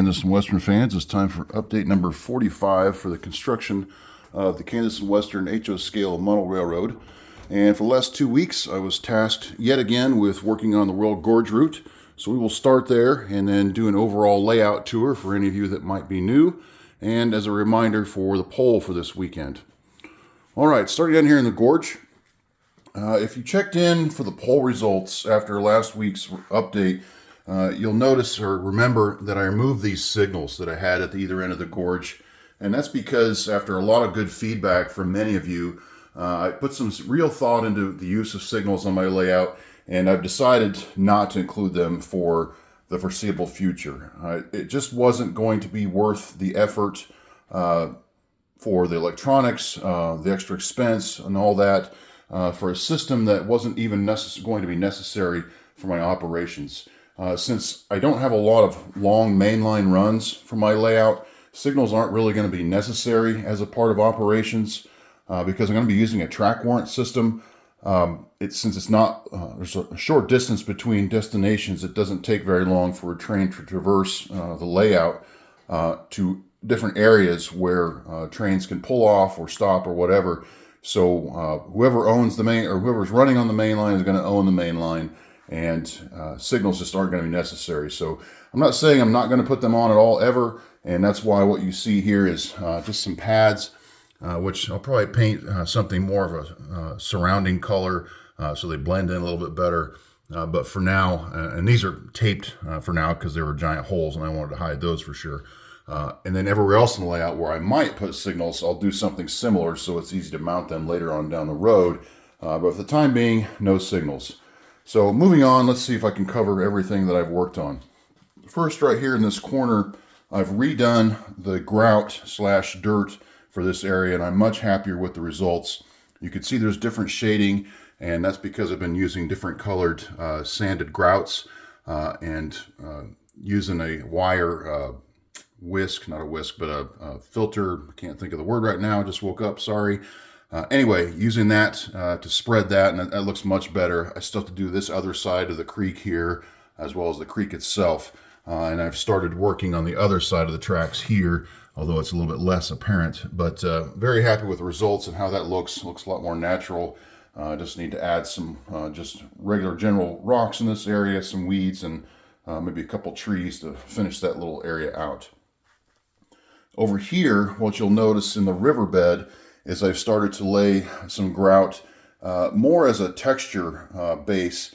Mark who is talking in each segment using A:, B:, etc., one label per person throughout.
A: Kansas and Western fans. It's time for update number 45 for the construction of the Kansas and Western HO scale model railroad. And for the last 2 weeks, I was tasked yet again with working on the World Gorge Route. So we will start there and then do an overall layout tour for any of you that might be new, and as a reminder for the poll for this weekend. All right, starting down here in the gorge. If you checked in for the poll results after last week's update, you'll notice or remember that I removed these signals that I had at the either end of the gorge. And that's because after a lot of good feedback from many of you, I put some real thought into the use of signals on my layout, and I've decided not to include them for the foreseeable future. It just wasn't going to be worth the effort for the electronics, the extra expense and all that, for a system that wasn't even going to be necessary for my operations. Since I don't have a lot of long mainline runs for my layout, signals aren't really going to be necessary as a part of operations because I'm going to be using a track warrant system. Since it's not, there's a short distance between destinations, it doesn't take very long for a train to traverse the layout to different areas where trains can pull off or stop or whatever. So whoever owns the main, or whoever's running on the main line is going to own the main line, and signals just aren't going to be necessary. So I'm not saying I'm not going to put them on at all ever, and that's why what you see here is just some pads, which I'll probably paint something more of a surrounding color so they blend in a little bit better. But for now, and these are taped for now because they were giant holes and I wanted to hide those for sure. And then everywhere else in the layout where I might put signals, I'll do something similar so it's easy to mount them later on down the road. But for the time being, no signals. So moving on, let's see if I can cover everything that I've worked on. First, right here in this corner, I've redone the grout/dirt for this area, and I'm much happier with the results. You can see there's different shading, and that's because I've been using different colored sanded grouts and using a wire whisk, not a whisk, but a filter. I can't think of the word right now. I just woke up, sorry. Anyway, using that to spread that, and that looks much better. I still have to do this other side of the creek here, as well as the creek itself. And I've started working on the other side of the tracks here, although it's a little bit less apparent. But very happy with the results and how that looks. Looks a lot more natural. Just need to add some just regular general rocks in this area, some weeds, and maybe a couple trees to finish that little area out. Over here, what you'll notice in the riverbed is I've started to lay some grout more as a texture base,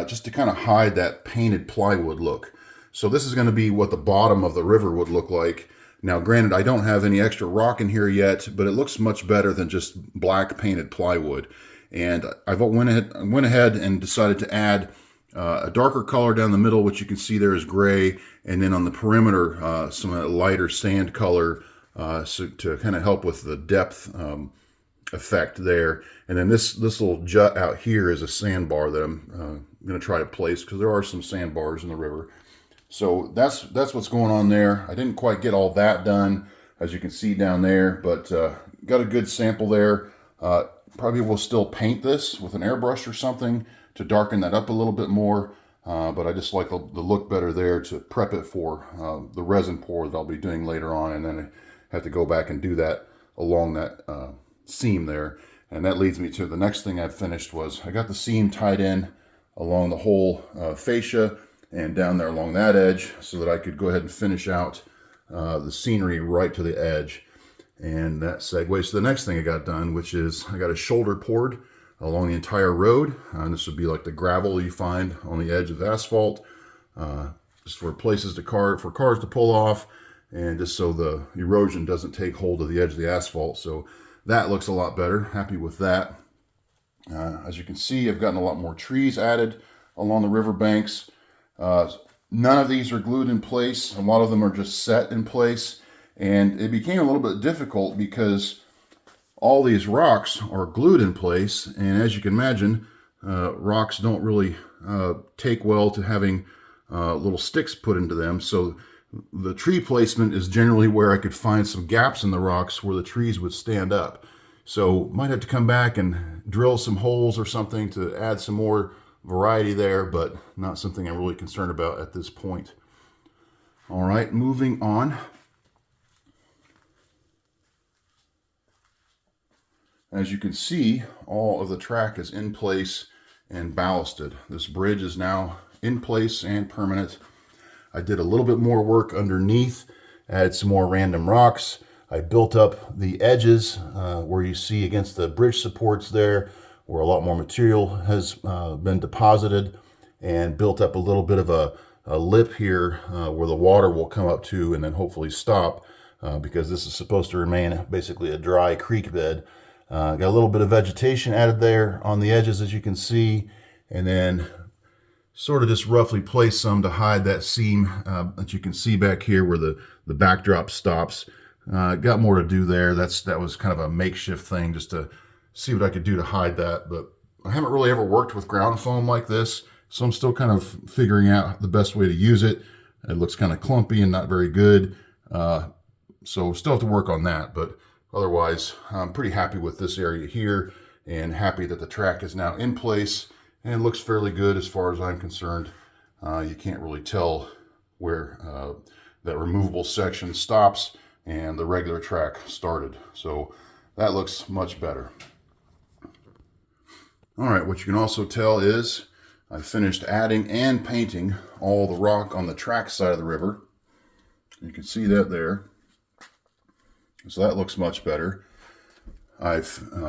A: just to kind of hide that painted plywood look. So this is going to be what the bottom of the river would look like. Now, granted, I don't have any extra rock in here yet, but it looks much better than just black painted plywood. And I went ahead and decided to add a darker color down the middle, which you can see there is gray, and then on the perimeter some lighter sand color so to kind of help with the depth effect there. And then this little jut out here is a sandbar that I'm going to try to place because there are some sandbars in the river. So that's what's going on there. I didn't quite get all that done, as you can see down there, but got a good sample there. Probably will still paint this with an airbrush or something to darken that up a little bit more, but I just like the look better there to prep it for the resin pour that I'll be doing later on, and then I have to go back and do that along that seam there. And that leads me to the next thing I've finished was I got the seam tied in along the whole fascia and down there along that edge so that I could go ahead and finish out the scenery right to the edge. And that segues to the next thing I got done, which is I got a shoulder poured along the entire road. And this would be like the gravel you find on the edge of the asphalt, just for places for cars to pull off, and just so the erosion doesn't take hold of the edge of the asphalt. So that looks a lot better. Happy with that. As you can see, I've gotten a lot more trees added along the river banks. None of these are glued in place. A lot of them are just set in place. And it became a little bit difficult because all these rocks are glued in place. And as you can imagine, rocks don't really take well to having little sticks put into them. So the tree placement is generally where I could find some gaps in the rocks where the trees would stand up. So might have to come back and drill some holes or something to add some more variety there, but not something I'm really concerned about at this point. All right, moving on. As you can see, all of the track is in place and ballasted. This bridge is now in place and permanent. I did a little bit more work underneath, added some more random rocks. I built up the edges where you see against the bridge supports there, where a lot more material has been deposited, and built up a little bit of a lip here where the water will come up to and then hopefully stop because this is supposed to remain basically a dry creek bed. Got a little bit of vegetation added there on the edges, as you can see, and then sort of just roughly place some to hide that seam that you can see back here where the backdrop stops. Got more to do there. That was kind of a makeshift thing just to see what I could do to hide that, but I haven't really ever worked with ground foam like this, so I'm still kind of figuring out the best way to use it. It looks kind of clumpy and not very good, so still have to work on that, but otherwise, I'm pretty happy with this area here and happy that the track is now in place and it looks fairly good as far as I'm concerned. You can't really tell where that removable section stops and the regular track started. So that looks much better. All right, what you can also tell is I finished adding and painting all the rock on the track side of the river. You can see that there. So that looks much better. I've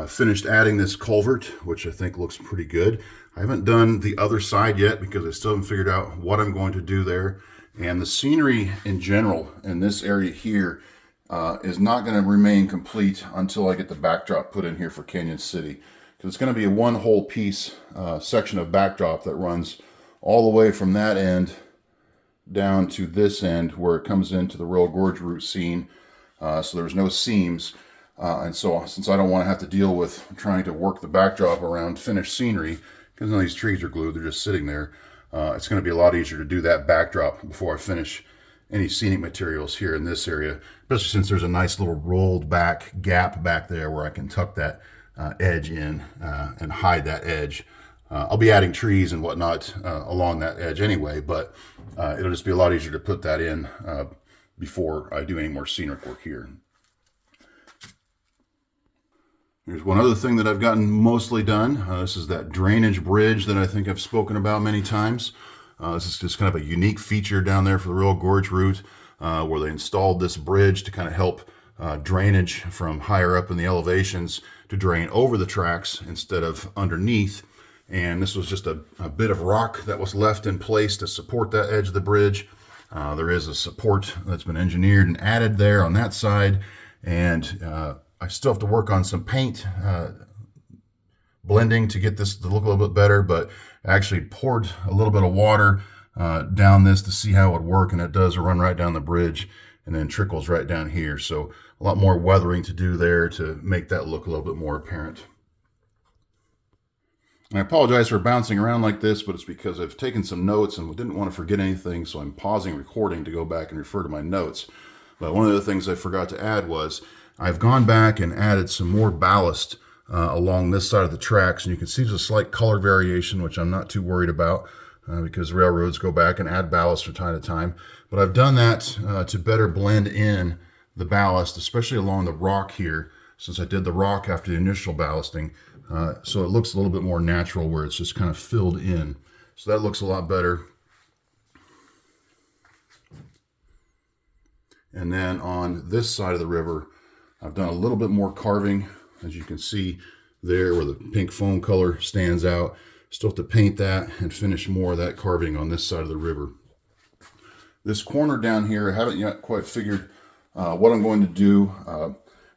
A: finished adding this culvert, which I think looks pretty good. I haven't done the other side yet because I still haven't figured out what I'm going to do there. And the scenery in general in this area here is not going to remain complete until I get the backdrop put in here for Canon City. Because it's going to be a one whole piece section of backdrop that runs all the way from that end down to this end where it comes into the real Gorge Route scene. So there's no seams, and so since I don't want to have to deal with trying to work the backdrop around finished scenery, because none of these trees are glued, they're just sitting there, it's going to be a lot easier to do that backdrop before I finish any scenic materials here in this area, especially since there's a nice little rolled back gap back there where I can tuck that edge in and hide that edge. I'll be adding trees and whatnot along that edge anyway, but it'll just be a lot easier to put that in before I do any more scenic work here. There's one other thing that I've gotten mostly done. This is that drainage bridge that I think I've spoken about many times. This is just kind of a unique feature down there for the real Gorge Route where they installed this bridge to kind of help drainage from higher up in the elevations to drain over the tracks instead of underneath. And this was just a bit of rock that was left in place to support that edge of the bridge. There is a support that's been engineered and added there on that side, and I still have to work on some paint blending to get this to look a little bit better, but I actually poured a little bit of water down this to see how it would work, and it does run right down the bridge and then trickles right down here. So a lot more weathering to do there to make that look a little bit more apparent. I apologize for bouncing around like this, but it's because I've taken some notes and didn't want to forget anything, so I'm pausing recording to go back and refer to my notes. But one of the things I forgot to add was I've gone back and added some more ballast along this side of the tracks, and you can see there's a slight color variation, which I'm not too worried about because railroads go back and add ballast from time to time. But I've done that to better blend in the ballast, especially along the rock here, since I did the rock after the initial ballasting. So it looks a little bit more natural where it's just kind of filled in. So that looks a lot better. And then on this side of the river, I've done a little bit more carving, as you can see there where the pink foam color stands out. Still have to paint that and finish more of that carving on this side of the river. This corner down here, I haven't yet quite figured what I'm going to do.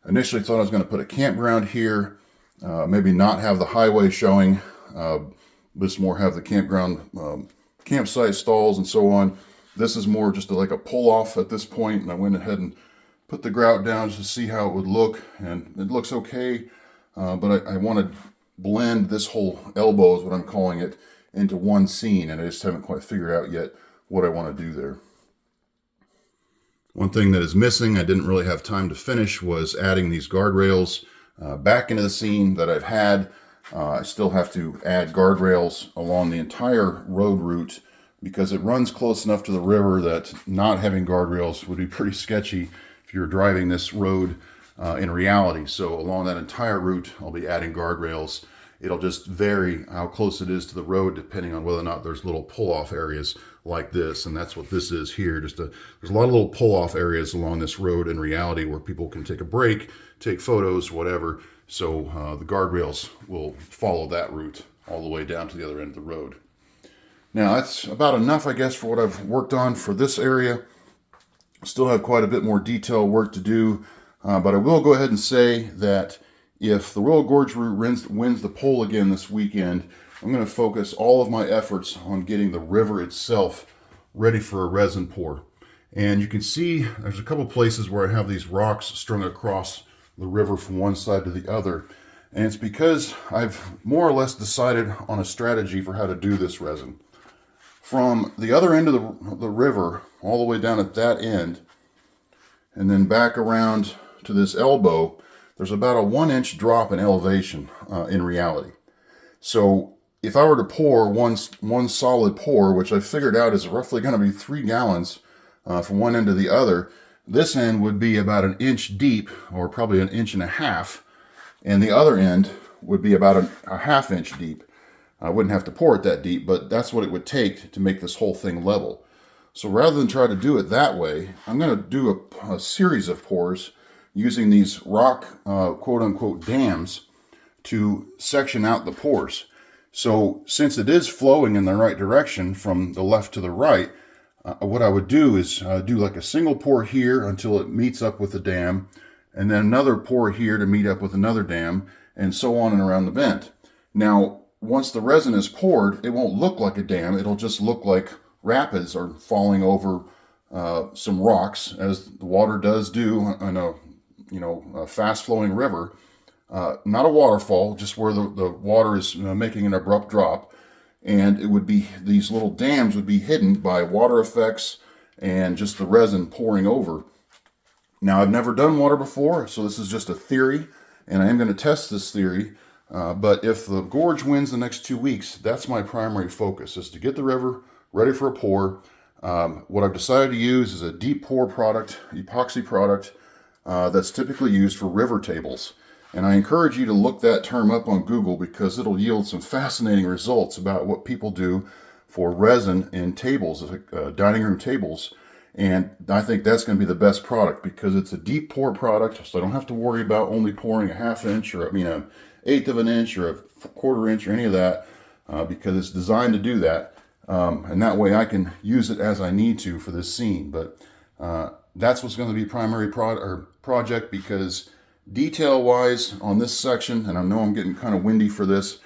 A: Initially thought I was going to put a campground here. Maybe not have the highway showing, just more have the campground, campsite stalls and so on. This is more just like a pull off at this point, and I went ahead and put the grout down just to see how it would look, and it looks okay, but I want to blend this whole elbow is what I'm calling it into one scene, and I just haven't quite figured out yet what I want to do there. One thing that is missing, I didn't really have time to finish, was adding these guardrails back into the scene that I've had. I still have to add guardrails along the entire road route because it runs close enough to the river that not having guardrails would be pretty sketchy if you're driving this road in reality. So along that entire route, I'll be adding guardrails. It'll just vary how close it is to the road depending on whether or not there's little pull-off areas like this, and that's what this is here. There's a lot of little pull-off areas along this road in reality where people can take a break, take photos, whatever. So the guardrails will follow that route all the way down to the other end of the road. Now that's about enough, I guess, for what I've worked on for this area. Still have quite a bit more detail work to do, but I will go ahead and say that if the Royal Gorge Route wins the poll again this weekend, I'm going to focus all of my efforts on getting the river itself ready for a resin pour. And you can see there's a couple places where I have these rocks strung across the river from one side to the other. And it's because I've more or less decided on a strategy for how to do this resin. From the other end of the river, all the way down at that end, and then back around to this elbow, there's about a 1-inch drop in elevation in reality. So if I were to pour one solid pour, which I figured out is roughly going to be 3 gallons from one end to the other, this end would be about 1 inch deep, or probably 1.5 inches, and the other end would be about a 1/2 inch deep. I wouldn't have to pour it that deep, but that's what it would take to make this whole thing level. So rather than try to do it that way, I'm going to do a series of pours using these rock quote-unquote dams to section out the pores. So since it is flowing in the right direction from the left to the right, what I would do is do like a single pour here until it meets up with the dam, and then another pour here to meet up with another dam, and so on and around the bend. Now, once the resin is poured, it won't look like a dam. It'll just look like rapids are falling over some rocks, as the water does do on a fast-flowing river. Not a waterfall, just where the water is making an abrupt drop. And it would be, these little dams would be hidden by water effects and just the resin pouring over. Now, I've never done water before, so this is just a theory, and I am going to test this theory. But if the gorge wins the next 2 weeks, that's my primary focus, is to get the river ready for a pour. What I've decided to use is a deep pour product, epoxy product, that's typically used for river tables. And I encourage you to look that term up on Google, because it'll yield some fascinating results about what people do for resin in tables, dining room tables. And I think that's going to be the best product, because it's a deep pour product, so I don't have to worry about only pouring a 1/2 inch, or 1/8 of an inch, or a 1/4 inch, or any of that, because it's designed to do that. And that way I can use it as I need to for this scene. But that's what's going to be primary project, because detail-wise on this section, and I know I'm getting kind of windy for this,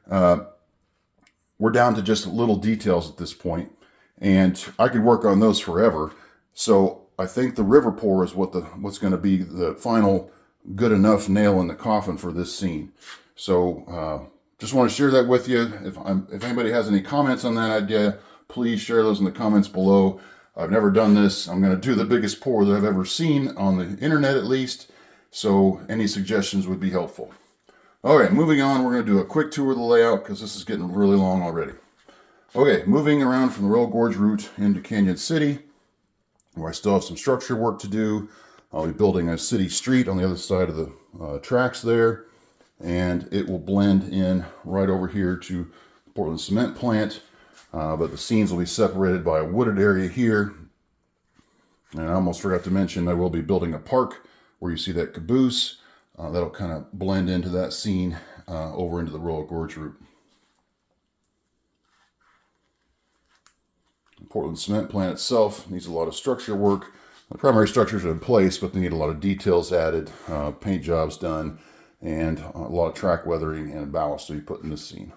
A: we're down to just little details at this point, and I could work on those forever. So I think the river pour is what's going to be the final good enough nail in the coffin for this scene. So just want to share that with you. If anybody has any comments on that idea, please share those in the comments below. I've never done this. I'm going to do the biggest pour that I've ever seen on the internet, at least. So any suggestions would be helpful. All right, moving on, we're going to do a quick tour of the layout, because this is getting really long already. Okay, moving around from the Royal Gorge Route into Canon City, where I still have some structure work to do. I'll be building a city street on the other side of the tracks there, and it will blend in right over here to the Portland cement plant, but the scenes will be separated by a wooded area here. And I almost forgot to mention, I will be building a park where you see that caboose. That'll kind of blend into that scene over into the Royal Gorge Route. The Portland cement plant itself needs a lot of structure work. The primary structures are in place, but they need a lot of details added, paint jobs done, and a lot of track weathering and ballast to be put in this scene.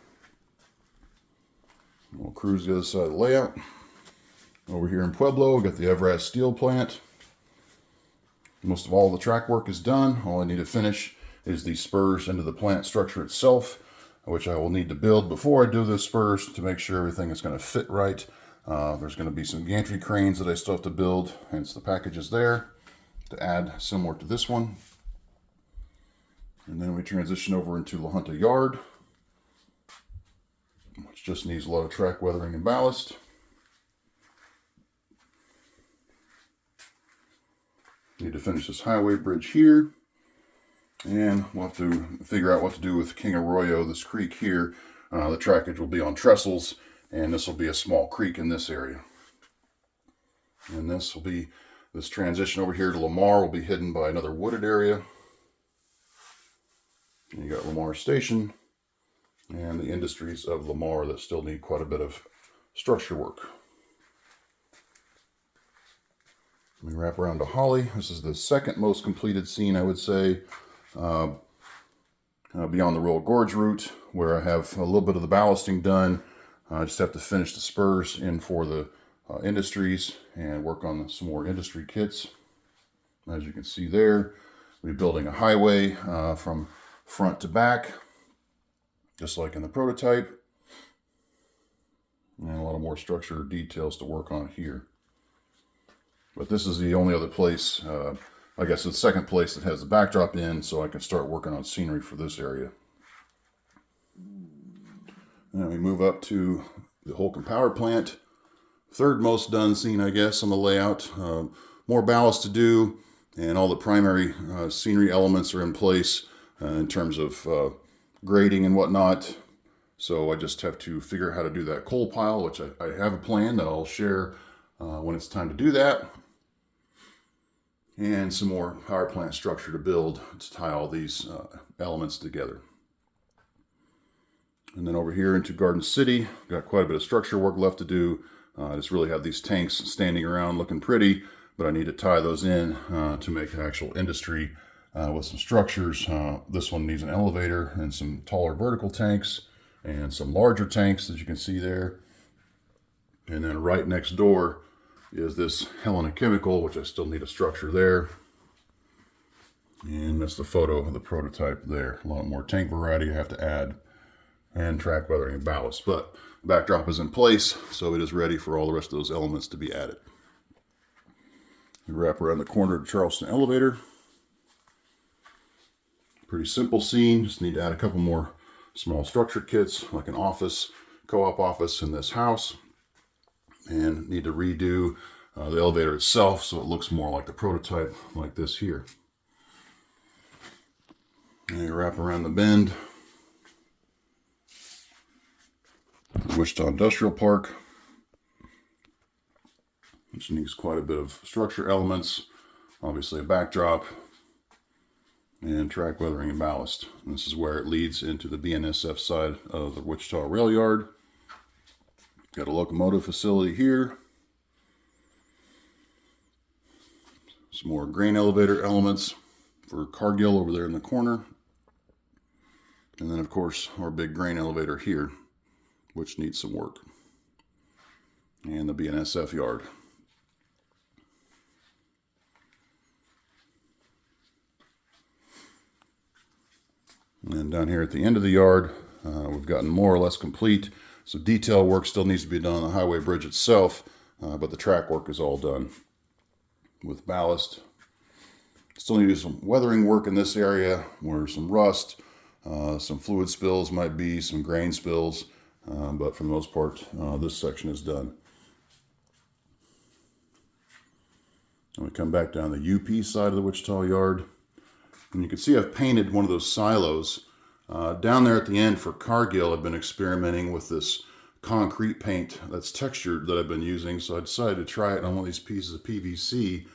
A: We'll cruise the other side of the layout. Over here in Pueblo, we've got the Evraz steel plant. Most of all the track work is done. All I need to finish is the spurs into the plant structure itself, which I will need to build before I do the spurs to make sure everything is going to fit right. There's going to be some gantry cranes that I still have to build, hence the packages there, to add similar to this one. And then we transition over into La Junta Yard, which just needs a lot of track weathering and ballast. need to finish this highway bridge here. And we'll have to figure out what to do with King Arroyo, this creek here. The trackage will be on trestles, and this will be a small creek in this area. And this transition over here to Lamar will be hidden by another wooded area. And you got Lamar Station and the industries of Lamar that still need quite a bit of structure work. Let me wrap around to Holly. This is the second most completed scene, I would say. Beyond the Royal Gorge Route, where I have a little bit of the ballasting done. I just have to finish the spurs in for the industries and work on some more industry kits. As you can see there, we're building a highway from front to back, just like in the prototype. And a lot of more structure details to work on here. But this is the only other place, I guess the second place that has the backdrop in, so I can start working on scenery for this area. And we move up to the Holcomb Power Plant. Third most done scene, I guess, on the layout. More ballast to do, and all the primary scenery elements are in place in terms of grading and whatnot. So I just have to figure out how to do that coal pile, which I have a plan that I'll share when it's time to do that. And some more power plant structure to build to tie all these elements together. And then over here into Garden City, got quite a bit of structure work left to do. I just really have these tanks standing around looking pretty, but I need to tie those in to make an actual industry with some structures. This one needs an elevator and some taller vertical tanks and some larger tanks, as you can see there. And then right next door is this Helena Chemical, which I still need a structure there. And that's the photo of the prototype there. A lot more tank variety I have to add, and track weathering and ballast. But the backdrop is in place, so it is ready for all the rest of those elements to be added. We wrap around the corner of the Charleston elevator. Pretty simple scene, just need to add a couple more small structure kits, like an office, co-op office in this house. And need to redo the elevator itself so it looks more like the prototype, like this here. And you wrap around the bend. Wichita Industrial Park, which needs quite a bit of structure elements, obviously a backdrop, and track weathering and ballast. And this is where it leads into the BNSF side of the Wichita Rail Yard. Got a locomotive facility here. Some more grain elevator elements for Cargill over there in the corner. And then, of course, our big grain elevator here, which needs some work. And the BNSF yard. And down here at the end of the yard, we've gotten more or less complete. So detail work still needs to be done on the highway bridge itself, but the track work is all done with ballast. Still need to do some weathering work in this area where some rust, some fluid spills might be, some grain spills, but for the most part, this section is done. And we come back down the UP side of the Wichita yard, and you can see I've painted one of those silos. Down there at the end for Cargill, I've been experimenting with this concrete paint that's textured that I've been using, so I decided to try it on one of these pieces of PVC,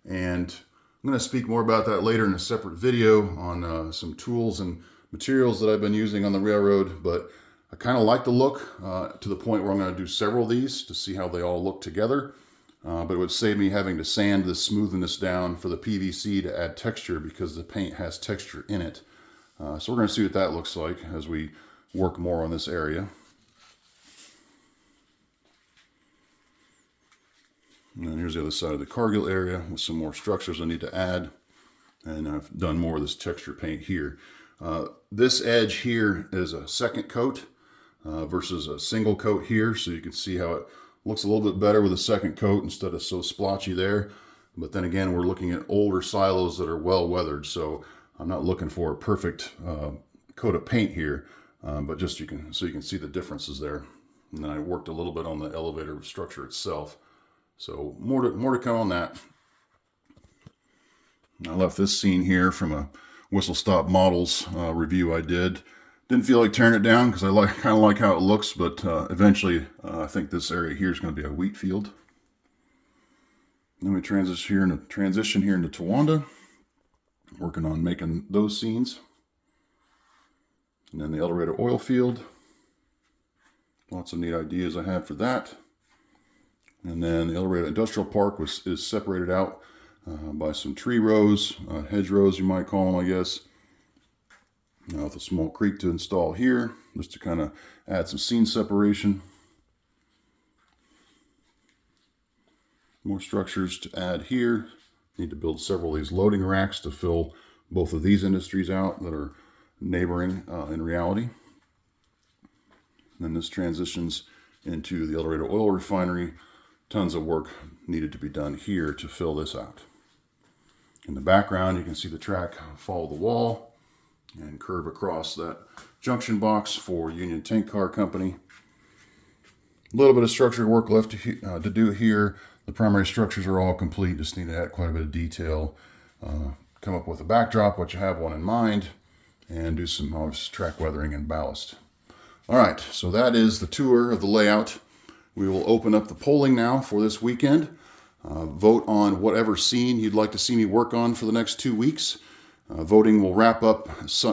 A: and I'm going to speak more about that later in a separate video on some tools and materials that I've been using on the railroad, but I kind of like the look to the point where I'm going to do several of these to see how they all look together, but it would save me having to sand the smoothness down for the PVC to add texture because the paint has texture in it. So we're going to see what that looks like as we work more on this area. And then here's the other side of the Cargill area with some more structures I need to add. And I've done more of this texture paint here. This edge here is a second coat versus a single coat here. So you can see how it looks a little bit better with a second coat instead of so splotchy there. But then again, we're looking at older silos that are well weathered. So I'm not looking for a perfect coat of paint here, but just so you can see the differences there. And then I worked a little bit on the elevator structure itself. So more to come on that. I left this scene here from a Whistle Stop Models review I did. Didn't feel like tearing it down because I kind of like how it looks, but eventually I think this area here is going to be a wheat field. Then we transition here into Towanda, working on making those scenes. And then the El Dorado oil field. Lots of neat ideas I had for that. And then the El Dorado Industrial Park is separated out by some tree rows, hedge rows you might call them, I guess. Now with a small creek to install here, just to kind of add some scene separation. More structures to add here. Need to build several of these loading racks to fill both of these industries out that are neighboring in reality. And then this transitions into the El Dorado oil refinery. Tons of work needed to be done here to fill this out. In the background, you can see the track follow the wall and curve across that junction box for Union Tank Car Company. A little bit of structural work left to do here. The primary structures are all complete, just need to add quite a bit of detail. Come up with a backdrop, what you have one in mind, and do some obvious track weathering and ballast. All right, so that is the tour of the layout. We will open up the polling now for this weekend. Vote on whatever scene you'd like to see me work on for the next 2 weeks. Voting will wrap up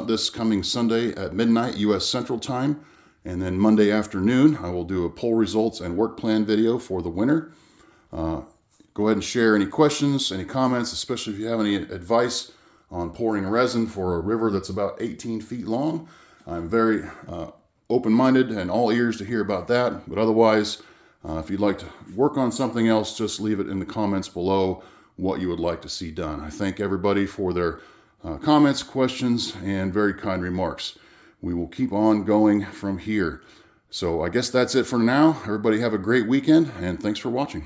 A: this coming Sunday at midnight U.S. Central Time. And then Monday afternoon, I will do a poll results and work plan video for the winner. Go ahead and share any questions, any comments, especially if you have any advice on pouring resin for a river that's about 18 feet long. I'm very open-minded and all ears to hear about that. But otherwise, if you'd like to work on something else, just leave it in the comments below what you would like to see done. I thank everybody for their comments, questions, and very kind remarks. We will keep on going from here. So I guess that's it for now. Everybody have a great weekend, and thanks for watching.